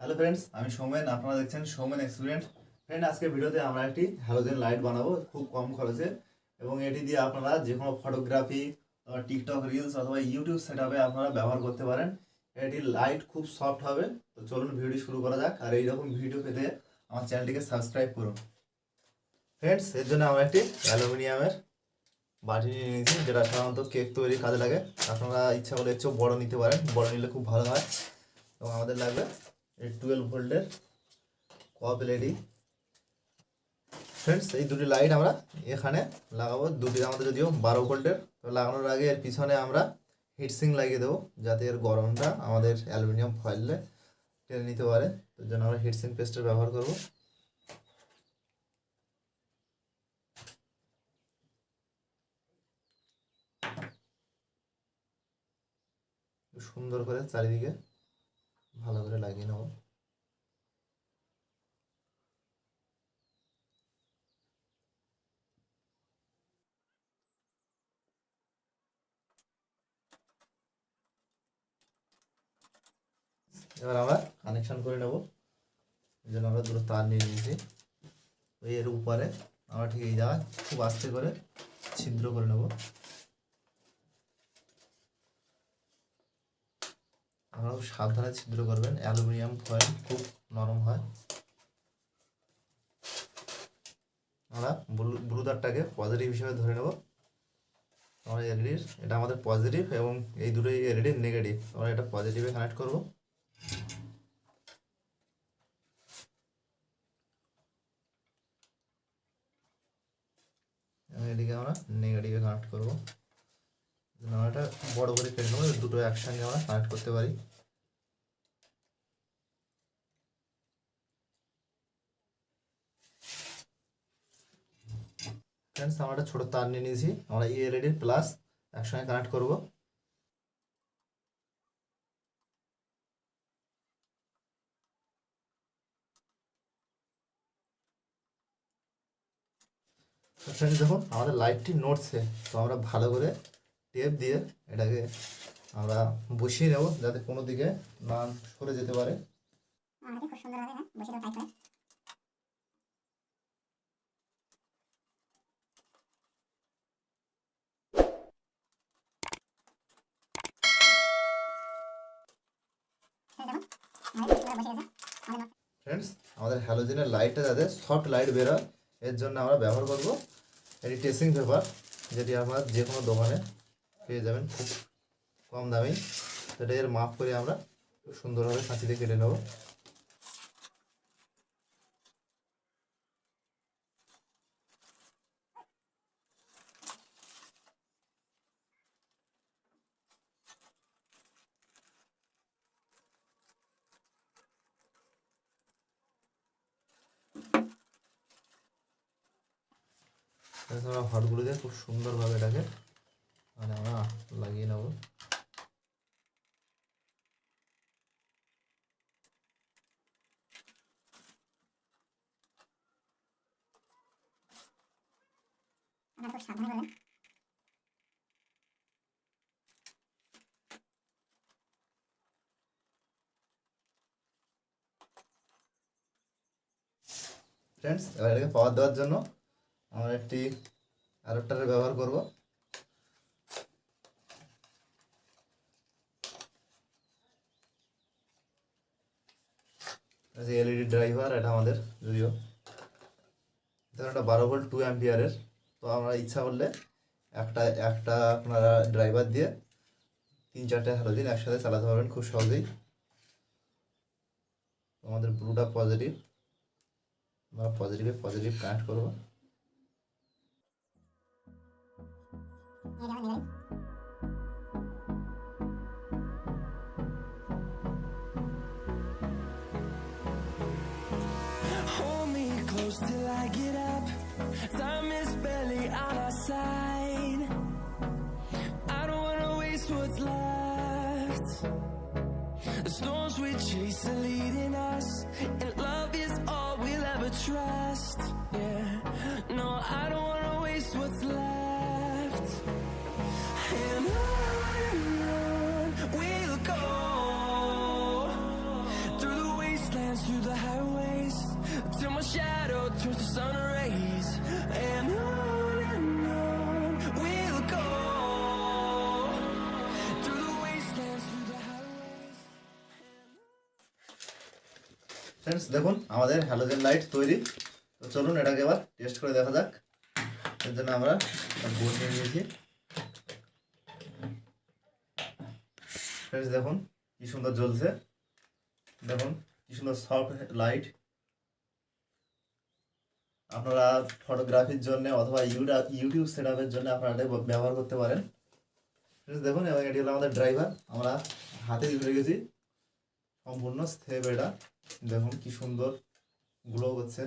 Hello friends, আমি সৌমেন। আপনারা দেখছেন সৌমেন এক্সপিরিয়েন্স। ফ্রেন্ড, আজকে ভিডিওতে আমরা একটি হ্যালোজেন লাইট বানাবো খুব কম খরচে, এবং এটি দিয়ে আপনারা যে কোনো ফটোগ্রাফি, টিকটক রিলস অথবা ইউটিউব সেটআপে আপনারা ব্যবহার করতে পারেন। এটি লাইট খুব সফট হবে। তো চলুন ভিডিও শুরু করা যাক। আর এইরকম ভিডিও পেতে আমার চ্যানেলটিকে সাবস্ক্রাইব করুন। ফ্রেন্ডস, এর জন্য আমরা একটি অ্যালুমিনিয়ামের বাটি নিয়ে নিয়েছি, যেটা সাধারণত কেক তৈরির কাজে লাগে। আপনারা ইচ্ছা করলে এর চেয়েও বড়ো নিতে পারেন, বড়ো নিলে খুব ভালো হয়। এবং আমাদের লাগবে এই 12 ভোল্টের কপ এলইডি। ফ্রেন্ডস, এই দুটি লাইট আমরা এখানে লাগাবো। দুটি আমাদের যদিও 12 ভোল্টের। তো লাগানোর আগে এর পিছনে আমরা হিটসিং লাগিয়ে দেবো, যাতে এর গরমটা আমাদের অ্যালুমিনিয়াম ফয়েলে টেনে নিতে পারে। তার জন্য আমরা হিটসিং পেস্টের ব্যবহার করব। সুন্দর করে চারিদিকে ভালো করে লাগিয়ে নেব। এবার আমরা কানেকশন করে নেব। এই জন্য আমরা দুটো তার নিয়ে নিয়েছি। এর উপরে আমরা ঠিক এই জায়গায় খুব আস্তে করে ছিদ্র করে নেব। আপনারা খুব সাবধানে ছিদ্র করবেন, অ্যালুমিনিয়াম ফয়েল খুব নরম হয়। আমরা ব্লু তারটাকে পজিটিভ হিসেবে ধরে নেব। আমরা এলইডির এটা আমাদের পজিটিভ, এবং এই দুটোই এলইডির নেগেটিভ। আমরা এটা পজিটিভে কানেক্ট করব। এদিকে আমরা নেগেটিভে কানেক্ট করবো। আমরা এটা বড় করে কেটে নেবো, দুটো একসঙ্গে আমরা কানেক্ট করতে পারি। ফ্রেন্ডস, আমরা একটা ছোটো তার নিয়ে নিয়েছি। আমরা এই এলইডির প্লাস একসঙ্গে কানেক্ট করব। ফ্রেন্ডস, দেখুন আমাদের লাইটটি নড়ছে। তো আমরা ভালো করে টেপ দিয়ে এটাকে আমরা বসিয়ে নেব, যাতে কোনো দিকে না সরে যেতে পারে। খুব সুন্দরভাবে বসিয়ে দেবো টাইট করে। ফ্রেন্ডস, আমাদের হ্যালোজেনের লাইটটা যাতে সফট লাইট বেরোয়, এর জন্য আমরা ব্যবহার করব এটি টেসিং পেপার, যেটি আপনারা যে কোনো দোকানে পেয়ে যাবেন খুব কম দামে। সেটা এর মাপ করে আমরা খুব সুন্দরভাবে কাঁচিতে কেটে নেব। আমরা হটগুলো দিয়ে খুব সুন্দরভাবে এটাকে মানে আমরা লাগিয়ে নেব। খুব সাবধানে করবেন। ফ্রেন্ডস, এবার এটাকে পাওয়ার দেওয়ার জন্য আমরা একটি অ্যাডাপ্টারের ব্যবহার করব। এলইডি ড্রাইভার এটা আমাদের, যদিও ধরুন এটা 12 ভোল্ট 2 অ্যাম্পিয়ারের। তো আমরা ইচ্ছা করলে একটা একটা আপনারা ড্রাইভার দিয়ে 3-4টে হ্যালোজেন একসাথে চালাতে পারবেন খুব সহজেই। আমাদের ব্লুটা পজিটিভ, আমরা পজিটিভ কানেক্ট করবো। Till I get up, time is barely on our side. I don't wanna waste what's left. The storms we chase are leading us, and love is all we'll ever trust. Yeah, no, I don't wanna waste what's left. And on we'll go through the wasteland. through the highways till my shadow turns to sun rays, and on we'll go through the wastelands, through the highways. Friends দেখুন আমাদের halogen light তৈরি। তো চলুন এটাকে এবার test করে দেখা যাক। এর জন্য আমরা বোর্ড নিয়ে নিয়েছি। ফ্রেন্ডস দেখুন কি সুন্দর জ্বলছে, দেখুন কি সুন্দর সফট লাইট। আপনারা ফটোগ্রাফির জন্য অথবা ইউটিউব সেটআপের জন্য আপনারা এটা ব্যবহার করতে পারেন। ফ্রেন্ডস দেখুন, এবং এটি হলো আমাদের ড্রাইভার, আমরা হাতে ধরে গেছি সম্পূর্ণ স্টেপ। এটা দেখুন কি সুন্দর গ্লো করছে।